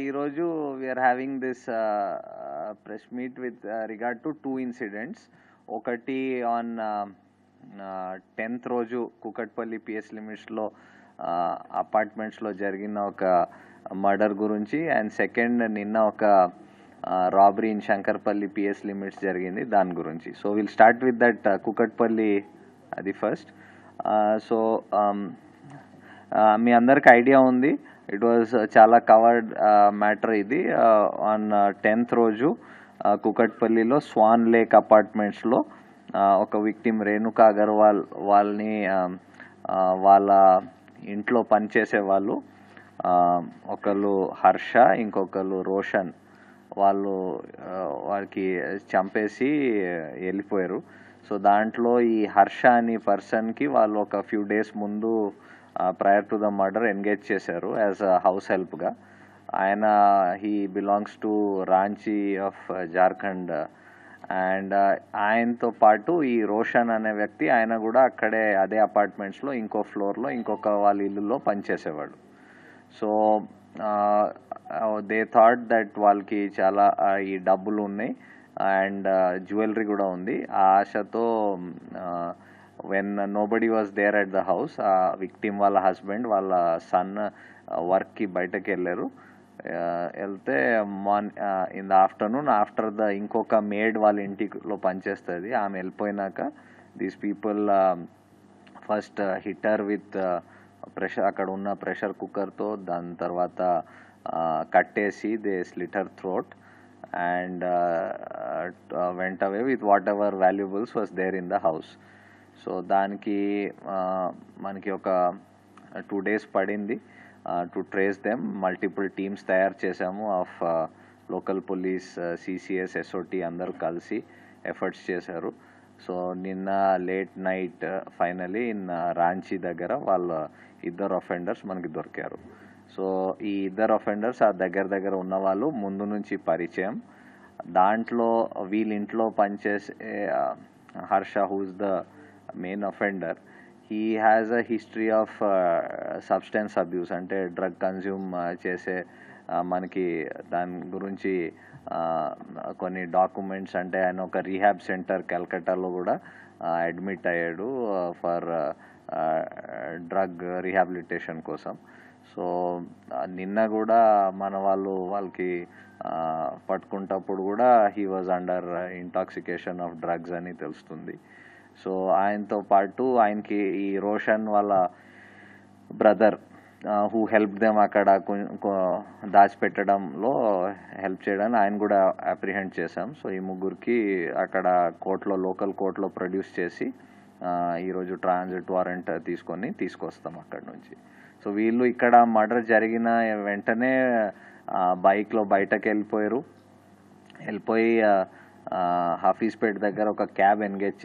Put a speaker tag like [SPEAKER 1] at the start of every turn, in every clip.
[SPEAKER 1] ఈరోజు we are having this press meet with regard to 2 incidents. ఒకటి on 10th రోజు Kukatpally PS లిమిట్స్లో అపార్ట్మెంట్స్లో జరిగిన ఒక మర్డర్ గురించి, అండ్ సెకండ్ నిన్న ఒక robbery in Shankarpally PS limits జరిగింది దాని గురించి. So will start with that Kukatpally అది ఫస్ట్. సో మీ అందరికి ఐడియా ఉంది, ఇట్ వాజ్ చాలా కవర్డ్ మ్యాటర్ ఇది. ఆన్ 10th రోజు కుకట్పల్లిలో స్వాన్ లేక్ అపార్ట్మెంట్స్లో ఒక విక్టిమ్ రేణుకా అగర్వాల్ వాళ్ళని వాళ్ళ ఇంట్లో పనిచేసే వాళ్ళు ఒకళ్ళు హర్ష, ఇంకొకళ్ళు రోషన్, వాళ్ళకి చంపేసి వెళ్ళిపోయారు. సో దాంట్లో ఈ హర్ష అని పర్సన్కి వాళ్ళు ఒక ఫ్యూ డేస్ ముందు prior to the murder engage చేశారు యాజ్ అ హౌస్ హెల్ప్గా. ఆయన he belongs to Ranchi of Jharkhand. And ఆయనతో పాటు ఈ రోషన్ అనే వ్యక్తి, ఆయన కూడా అక్కడే అదే అపార్ట్మెంట్స్లో ఇంకో ఫ్లోర్లో ఇంకొక వాళ్ళ ఇల్లులో పనిచేసేవాడు. సో దే థాట్ దట్ వాళ్ళకి చాలా ఈ డబ్బులు ఉన్నాయి అండ్ జ్యువెలరీ కూడా ఉంది. ఆ ఆశతో when nobody was there at the house, ఆ విక్టిమ్ వాళ్ళ హస్బెండ్ వాళ్ళ సన్ వర్క్కి బయటకు వెళ్ళారు. వెళ్తే in the afternoon after the ఇంకొక మేడ్ వాళ్ళ ఇంటిలో పనిచేస్తుంది, ఆమె వెళ్ళిపోయినాక these people first hit her with pressure, అక్కడ ఉన్న ప్రెషర్ కుక్కర్తో, దాని తర్వాత కట్టేసి they slit her throat and went away with whatever valuables was there in the house. So దానికి మనకి ఒక 2 days పడింది to trace them. Multiple teams తయారు చేసాము of local police, CCS, SOT అందరూ కలిసి ఎఫర్ట్స్ చేశారు. సో నిన్న late night finally in Ranchi దగ్గర వాళ్ళ ఇద్దరు అఫెండర్స్ మనకి దొరికారు. సో ఈ ఇద్దరు అఫెండర్స్ ఆ దగ్గర ఉన్న వాళ్ళు ముందు నుంచి పరిచయం. దాంట్లో వీళ్ళ ఇంట్లో పనిచేసే Harsha, who's the main offender, he has a history of substance abuse, అంటే డ్రగ్ కన్జ్యూమ్ చేసే మనకి దాని గురించి కొన్ని డాక్యుమెంట్స్, అంటే ఆయన ఒక రీహాబ్ సెంటర్ కల్కట్టాలో కూడా అడ్మిట్ అయ్యాడు ఫర్ డ్రగ్ రీహాబిలిటేషన్ కోసం. సో నిన్న కూడా మన వాళ్ళకి పట్టుకుంటప్పుడు కూడా he was under intoxication of drugs అని తెలుస్తుంది. సో ఆయనతో పాటు ఆయనకి ఈ రోషన్ వాళ్ళ బ్రదర్ హూ హెల్ప్ దెమ్ అక్కడ దాచిపెట్టడంలో హెల్ప్ చేయడానికి ఆయన కూడా అప్రిహెండ్ చేశాం. సో ఈ ముగ్గురికి అక్కడ లోకల్ కోర్టులో ప్రొడ్యూస్ చేసి ఈరోజు ట్రాన్సిట్ వారెంట్ తీసుకొస్తాం అక్కడ నుంచి. సో వీళ్ళు ఇక్కడ మర్డర్ జరిగిన వెంటనే బైక్లో బయటకు వెళ్ళిపోయి హఫీజ్పేట్ దగ్గర ఒక క్యాబ్ ఎంగేజ్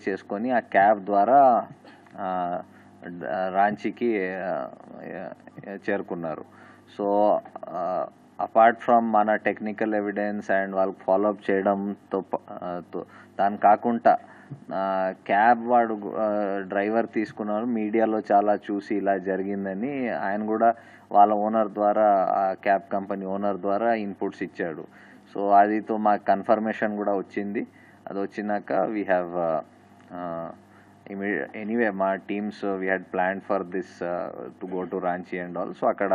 [SPEAKER 1] చేసుకొని ఆ క్యాబ్ ద్వారా రాంచీకి చేరుకున్నారు. సో అపార్ట్ ఫ్రమ్ మన టెక్నికల్ ఎవిడెన్స్ అండ్ వాళ్ళకి ఫాలోఅప్ చేయడంతో దాని కాకుండా క్యాబ్ వాడు డ్రైవర్ తీసుకున్నారు, మీడియాలో చాలా చూసి ఇలా జరిగిందని ఆయన కూడా వాళ్ళ ఓనర్ ద్వారా, ఆ క్యాబ్ కంపెనీ ఓనర్ ద్వారా ఇన్పుట్స్ ఇచ్చాడు. సో అదితో మాకు కన్ఫర్మేషన్ కూడా వచ్చింది. అది వచ్చినాక వీ హ్యావ్ ఎనీవే మా teams we had plan for this to go to Ranchi and all. So అక్కడ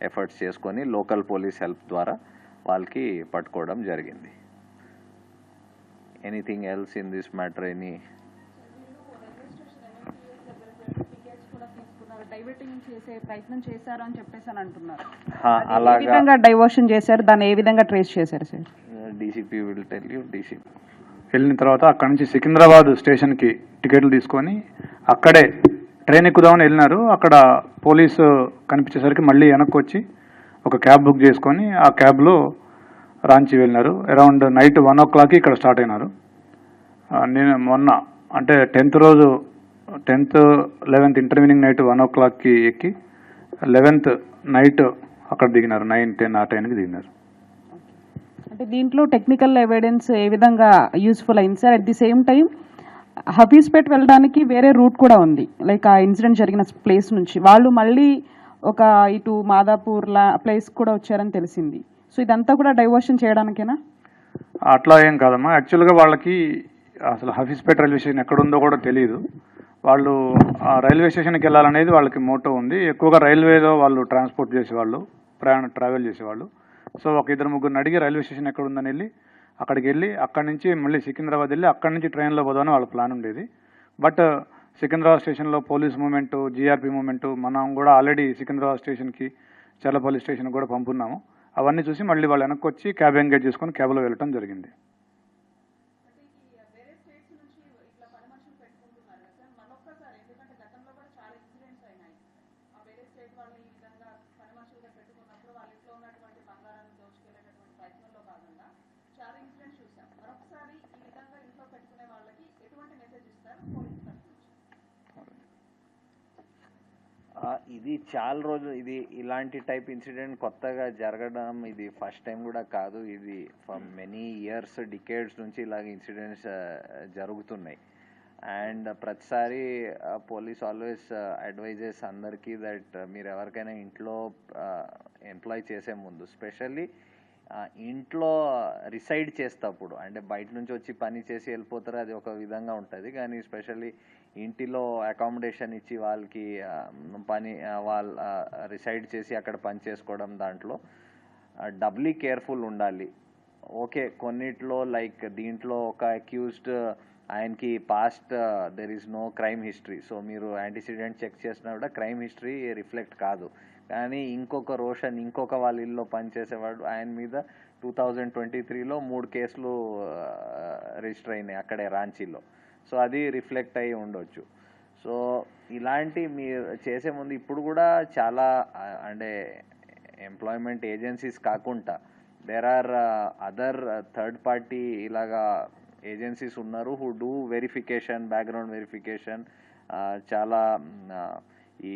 [SPEAKER 1] ఎఫర్ట్స్ చేసుకొని లోకల్ పోలీస్ హెల్ప్ ద్వారా వాళ్ళకి పట్టుకోవడం జరిగింది. Anything else in this matter?
[SPEAKER 2] Diversion చేశారు, దాన్ని ఏ విధంగా ట్రేస్ చేశారు sir?
[SPEAKER 1] DCP will tell you. DCP
[SPEAKER 3] వెళ్ళిన తర్వాత అక్కడ నుంచి సికింద్రాబాద్ స్టేషన్కి టికెట్లు తీసుకొని అక్కడే ట్రైన్ ఎక్కుదామని వెళ్ళినారు. అక్కడ పోలీసు కనిపించేసరికి మళ్ళీ వెనక్కి వచ్చి ఒక క్యాబ్ బుక్ చేసుకొని ఆ క్యాబ్లో రాంచీ వెళ్ళినారు. అరౌండ్ నైట్ 1 o'clock ఇక్కడ స్టార్ట్ అయినారు. నేను మొన్న అంటే 10th రోజు 10th 11th intervening night 1 o'clock ఎక్కి 11th నైట్ అక్కడ దిగినారు. 9, 10 ఆ టైంకి దిగినారు.
[SPEAKER 2] అంటే దీంట్లో టెక్నికల్ ఎవిడెన్స్ ఏ విధంగా యూస్ఫుల్ అయింది sir? At the same time Hafeezpet వెళ్ళడానికి వేరే రూట్ కూడా ఉంది, లైక్ ఆ ఇన్సిడెంట్ జరిగిన ప్లేస్ నుంచి వాళ్ళు మళ్ళీ ఒక ఇటు మాదాపూర్లా ప్లేస్ కూడా వచ్చారని తెలిసింది. సో ఇదంతా కూడా డైవర్షన్ చేయడానికేనా?
[SPEAKER 3] అట్లా ఏం కాదమ్మా. యాక్చువల్గా వాళ్ళకి అసలు హఫీజ్పేట రైల్వే స్టేషన్ ఎక్కడుందో కూడా తెలియదు. వాళ్ళు ఆ రైల్వే స్టేషన్కి వెళ్ళాలనేది వాళ్ళకి మోటో ఉంది. ఎక్కువగా రైల్వేలో వాళ్ళు ట్రాన్స్పోర్ట్ చేసేవాళ్ళు, ట్రావెల్ చేసేవాళ్ళు. సో ఒక ఇద్దరు ముగ్గురిని అడిగి రైల్వే స్టేషన్ ఎక్కడ ఉందని వెళ్ళి అక్కడికి వెళ్ళి అక్కడి నుంచి మళ్ళీ సికింద్రాబాద్ వెళ్ళి అక్కడి నుంచి ట్రైన్లో పోదామని వాళ్ళ ప్లాన్ ఉండేది. బట్ సికింద్రాబాద్ స్టేషన్లో పోలీస్ మూమెంటు, జీఆర్పీ మూమెంటు, మనం కూడా ఆల్రెడీ సికింద్రాబాద్ స్టేషన్కి చల్లపల్లి స్టేషన్కి కూడా పంపున్నాము. అవన్నీ చూసి మళ్ళీ వాళ్ళు వెనక్కి వచ్చి క్యాబ్ ఎంగేజ్ చేసుకొని క్యాబ్లో వెళ్ళటం జరిగింది.
[SPEAKER 1] ఇది చాలా రోజులు ఇది ఇలాంటి టైప్ ఇన్సిడెంట్ కొత్తగా జరగడం ఇది ఫస్ట్ టైం కూడా కాదు. ఇది ఫర్ మెనీ ఇయర్స్, డికేడ్స్ నుంచి ఇలాగ ఇన్సిడెంట్స్ జరుగుతున్నాయి. అండ్ ప్రతిసారి పోలీస్ ఆల్వేస్ అడ్వైజెస్ అందరికీ దట్ మీరు ఎవరికైనా ఇంట్లో ఎంప్లాయ్ చేసే ముందు, స్పెషల్లీ ఇంట్లో రిసైడ్ చేసేటప్పుడు, అంటే బయట నుంచి వచ్చి పని చేసి వెళ్ళిపోతారు, అది ఒక విధంగా ఉంటుంది. కానీ స్పెషల్లీ ఇంటిలో అకామిడేషన్ ఇచ్చి వాళ్ళకి పని వాళ్ళ రిసైడ్ చేసి అక్కడ పని చేసుకోవడం, దాంట్లో డబ్లీ కేర్ఫుల్ ఉండాలి. ఓకే, కొన్నిట్లో లైక్ దీంట్లో ఒక అక్యూజ్డ్ ఆయనకి past there is no crime history, so మీరు యాంటీసిడెంట్ చెక్ చేసినా కూడా క్రైమ్ హిస్టరీ రిఫ్లెక్ట్ కాదు. కానీ ఇంకొక రోషన్, ఇంకొక వాళ్ళ ఇల్లు పనిచేసేవాడు, ఆయన మీద 2023లో 3 కేసులు రిజిస్టర్ అయినాయి అక్కడే రాంచీలో. సో అది రిఫ్లెక్ట్ అయ్యి ఉండొచ్చు. సో ఇలాంటి మీరు చేసే ముందు ఇప్పుడు కూడా చాలా అంటే ఎంప్లాయ్మెంట్ ఏజెన్సీస్ కాకుండా there are other third party ఇలాగా ఏజెన్సీస్ ఉన్నారు who do verification, background verification, చాలా ఈ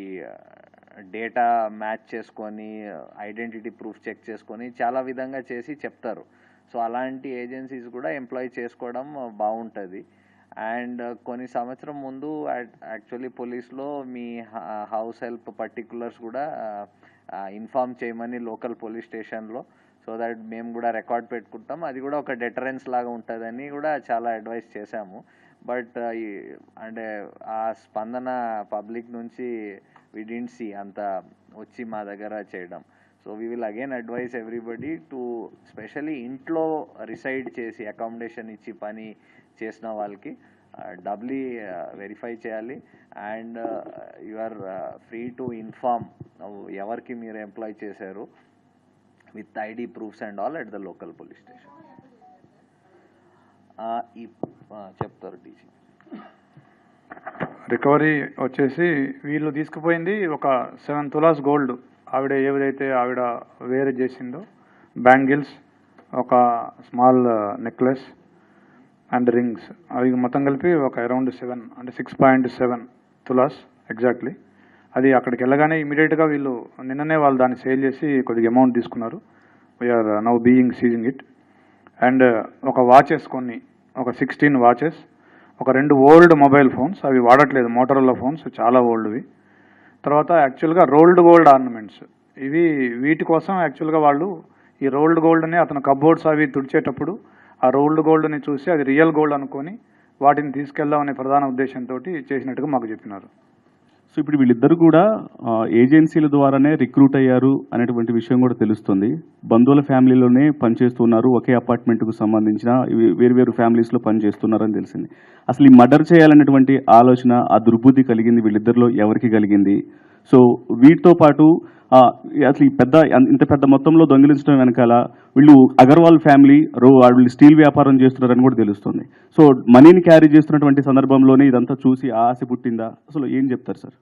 [SPEAKER 1] డేటా మ్యాచ్ చేసుకొని ఐడెంటిటీ ప్రూఫ్ చెక్ చేసుకొని చాలా విధంగా చేసి చెప్తారు. సో అలాంటి ఏజెన్సీస్ కూడా ఎంప్లాయ్ చేసుకోవడం బాగుంటుంది. అండ్ కొన్ని సంవత్సరం ముందు యాక్చువల్లీ పోలీస్లో మీ హౌస్ హెల్ప్ పర్టిక్యులర్స్ కూడా ఇన్ఫార్మ్ చేయమని లోకల్ పోలీస్ స్టేషన్లో, సో దట్ మేము కూడా రికార్డ్ పెట్టుకుంటాం, అది కూడా ఒక డెటరెన్స్ లాగా ఉంటుందని కూడా చాలా అడ్వైస్ చేశాము. బట్ అంటే ఆ స్పందన పబ్లిక్ నుంచి వి డిడ్ంట్ సీ అంత వచ్చి మా దగ్గర చేయడం. So we will again advise everybody to specially ఇంట్లో రిసైడ్ చేసి అకామిడేషన్ ఇచ్చి పని చేసిన వాళ్ళకి డబ్లీ వెరిఫై చేయాలి. And you are free to inform ఎవరికి మీరు ఎంప్లాయ్ చేశారు with ID proofs and all at the local police station. చెప్తారు టీసీ.
[SPEAKER 3] రికవరీ వచ్చేసి వీళ్ళు తీసుకుపోయింది ఒక 7 తులాస్ గోల్డ్, ఆవిడ ఏదైతే ఆవిడ వేరే చేసిందో, బ్యాంగిల్స్, ఒక స్మాల్ నెక్లెస్ అండ్ రింగ్స్, అవి మొత్తం కలిపి ఒక అరౌండ్ 7 అంటే 6.7 తులాస్ ఎగ్జాక్ట్లీ. అది అక్కడికి వెళ్ళగానే ఇమీడియట్గా వీళ్ళు నిన్ననే వాళ్ళు దాన్ని సేల్ చేసి కొద్దిగా అమౌంట్ తీసుకున్నారు. We are now being seizing it. And ఒక వాచెస్ కొన్ని, ఒక 16 వాచెస్, ఒక 2 ఓల్డ్ మొబైల్ ఫోన్స్, అవి వాడట్లేదు, మోటరోలా ఫోన్స్, చాలా ఓల్డ్వి. తర్వాత యాక్చువల్గా రోల్డ్ గోల్డ్ ఆర్నమెంట్స్, ఇవి వీటి కోసం యాక్చువల్గా వాళ్ళు ఈ రోల్డ్ గోల్డ్ని అతను కబోర్డ్స్ అవి తుడిచేటప్పుడు ఆ రోల్డ్ గోల్డ్ని చూసి అది రియల్ గోల్డ్ అనుకొని వాటిని తీసుకెళ్దామనే ప్రధాన ఉద్దేశంతో చేసినట్టుగా మాకు చెప్పినారు.
[SPEAKER 4] సో ఇప్పుడు వీళ్ళిద్దరు కూడా ఏజెన్సీల ద్వారానే రిక్రూట్ అయ్యారు అనేటువంటి విషయం కూడా తెలుస్తుంది. బంధువుల ఫ్యామిలీలోనే పనిచేస్తున్నారు, ఒకే అపార్ట్మెంట్కు సంబంధించిన వేరు ఫ్యామిలీస్లో పనిచేస్తున్నారని తెలిసింది. అసలు ఈ మర్డర్ చేయాలనేటువంటి ఆలోచన, ఆ దుర్బుద్ధి కలిగింది వీళ్ళిద్దరిలో ఎవరికి కలిగింది? సో వీటితో పాటు అసలు ఇంత పెద్ద మొత్తంలో దొంగిలించడం వెనకాల వీళ్ళు అగర్వాల్ ఫ్యామిలీ వీళ్ళు స్టీల్ వ్యాపారం చేస్తున్నారని కూడా తెలుస్తుంది. సో మనీని క్యారీ చేస్తున్నటువంటి సందర్భంలోనే ఇదంతా చూసి ఆశ పుట్టిందా? అసలు ఏం చెప్తారు సార్?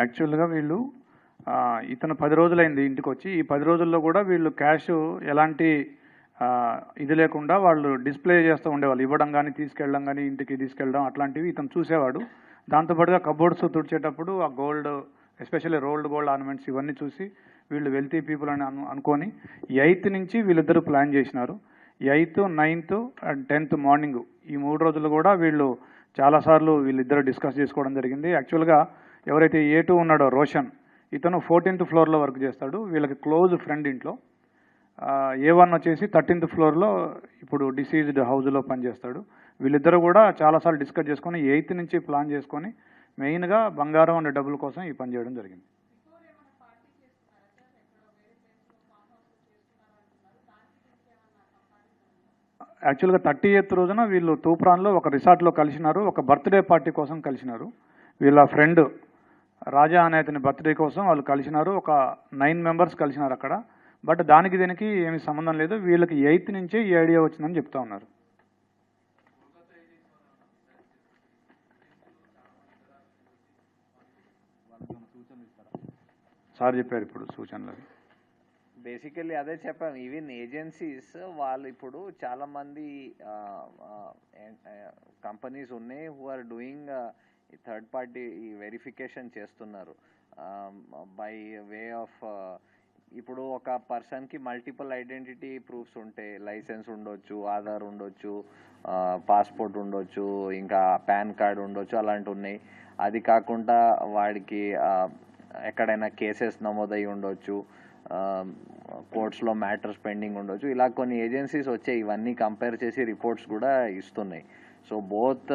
[SPEAKER 3] యాక్చువల్గా వీళ్ళు ఇతను 10 రోజులైంది ఇంటికి వచ్చి, ఈ 10 రోజుల్లో కూడా వీళ్ళు క్యాష్ ఎలాంటి ఇది లేకుండా వాళ్ళు డిస్ప్లే చేస్తూ ఉండేవాళ్ళు, ఇవ్వడం కానీ తీసుకెళ్ళడం కానీ ఇంటికి తీసుకెళ్ళడం అట్లాంటివి ఇతను చూసేవాడు. దాంతోపాటుగా కబోర్డ్స్ తుడిచేటప్పుడు ఆ gold, especially rolled gold ornaments ఇవన్నీ చూసి వీళ్ళు వెల్తీ పీపుల్ అని అనుకొని 8th నుంచి వీళ్ళిద్దరూ ప్లాన్ చేసినారు. 8th, 9th and 10th morning, ఈ 3 రోజులు కూడా వీళ్ళు చాలాసార్లు వీళ్ళిద్దరూ డిస్కస్ చేసుకోవడం జరిగింది. యాక్చువల్గా ఎవరైతే A2 ఉన్నాడో రోషన్, ఇతను 14th ఫ్లోర్లో వర్క్ చేస్తాడు. వీళ్ళకి క్లోజ్ ఫ్రెండ్ ఇంట్లో. A1 వచ్చేసి 13th ఫ్లోర్లో ఇప్పుడు డిసీజ్డ్ హౌస్లో పనిచేస్తాడు. వీళ్ళిద్దరూ కూడా చాలాసార్లు డిస్కస్ చేసుకొని 8th నుంచి ప్లాన్ చేసుకొని మెయిన్గా బంగారం అండ్ డబ్బుల కోసం ఈ పని చేయడం జరిగింది. యాక్చువల్గా 30th రోజున వీళ్ళు తూప్రాన్లో ఒక రిసార్ట్లో కలిసినారు. ఒక బర్త్డే పార్టీ కోసం కలిసినారు. వీళ్ళ ఫ్రెండ్ రాజా అనే అతని బర్త్డే కోసం వాళ్ళు కలిసినారు. ఒక 9 మెంబర్స్ కలిసినారు అక్కడ. బట్ దీనికి ఏమీ సంబంధం లేదు. వీళ్ళకి 8th నుంచే ఈ ఐడియా వచ్చిందని చెప్తా ఉన్నారు. సార్ చెప్పారు ఇప్పుడు సూచనలు.
[SPEAKER 1] బేసికల్లీ అదే చెప్పాను. ఈవెన్ ఏజెన్సీస్ వాళ్ళు ఇప్పుడు చాలామంది కంపెనీస్ ఉన్నాయి who are doing third party verification చేస్తున్నారు బై వే ఆఫ్ ఇప్పుడు ఒక పర్సన్కి మల్టిపుల్ ఐడెంటిటీ ప్రూఫ్స్ ఉంటాయి. లైసెన్స్ ఉండొచ్చు, ఆధార్ ఉండొచ్చు, పాస్పోర్ట్ ఉండొచ్చు, ఇంకా పాన్ కార్డ్ ఉండొచ్చు, అలాంటివి ఉన్నాయి. అది కాకుండా వాడికి ఎక్కడైనా కేసెస్ నమోదై ఉండొచ్చు, కోర్ట్స్లో మ్యాటర్స్ పెండింగ్ ఉండొచ్చు. ఇలా కొన్ని ఏజెన్సీస్ వచ్చాయి. ఇవన్నీ కంపేర్ చేసి రిపోర్ట్స్ కూడా ఇస్తున్నాయి. సో బోత్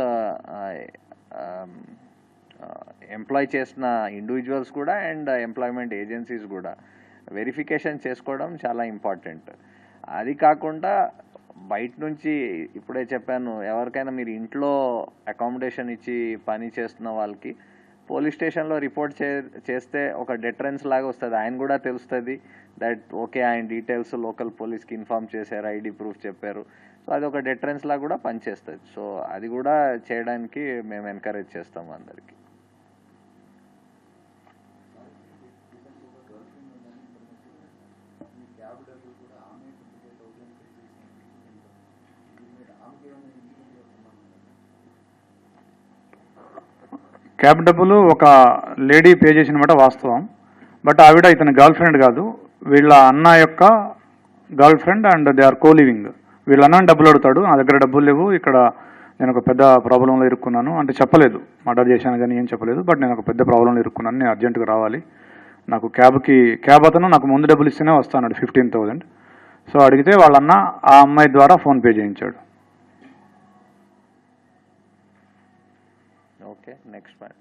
[SPEAKER 1] ఎంప్లాయ్ చేసిన ఇండివిజువల్స్ కూడా అండ్ ఎంప్లాయ్మెంట్ ఏజెన్సీస్ కూడా వెరిఫికేషన్ చేసుకోవడం చాలా ఇంపార్టెంట్. అది కాకుండా బయట నుంచి ఇప్పుడే చెప్పాను, ఎవరికైనా మీరు ఇంట్లో అకామిడేషన్ ఇచ్చి పని చేస్తున్న వాళ్ళకి పోలీస్ స్టేషన్లో రిపోర్ట్ చేస్తే ఒక డెటరెన్స్ లాగా వస్తుంది. ఆయన కూడా తెలుస్తుంది దట్ ఓకే ఆయన డీటెయిల్స్ లోకల్ పోలీస్కి ఇన్ఫార్మ్ చేశారు, ఐడి ప్రూఫ్ చెప్పారు. సో అది ఒక డెటరెన్స్ లాగా కూడా పనిచేస్తుంది. సో అది కూడా చేయడానికి మేము ఎంకరేజ్ చేస్తాము అందరికీ.
[SPEAKER 3] క్యాబ్ డబ్బులు ఒక లేడీ పే చేసిన మాట వాస్తవం. బట్ ఆవిడ ఇతని గర్ల్ ఫ్రెండ్ కాదు, వీళ్ళ అన్న యొక్క girl friend and they are co living. వీళ్ళ అన్న డబ్బులు అడుగుతాడు, నా దగ్గర డబ్బులు లేవు, ఇక్కడ నేను ఒక పెద్ద ప్రాబ్లంలో ఇరుక్కున్నాను అంటే చెప్పలేదు, మర్డర్ చేశాను కానీ ఏం చెప్పలేదు. బట్ నేను ఒక పెద్ద ప్రాబ్లంలో ఇరుక్కున్నాను, నేను అర్జెంటుగా రావాలి, నాకు క్యాబ్ అతను నాకు ముందు డబ్బులు ఇస్తేనే వస్తాను 15,000. సో అడిగితే వాళ్ళన్న ఆ అమ్మాయి ద్వారా ఫోన్పే చేయించాడు.
[SPEAKER 1] Okay, next ma'am.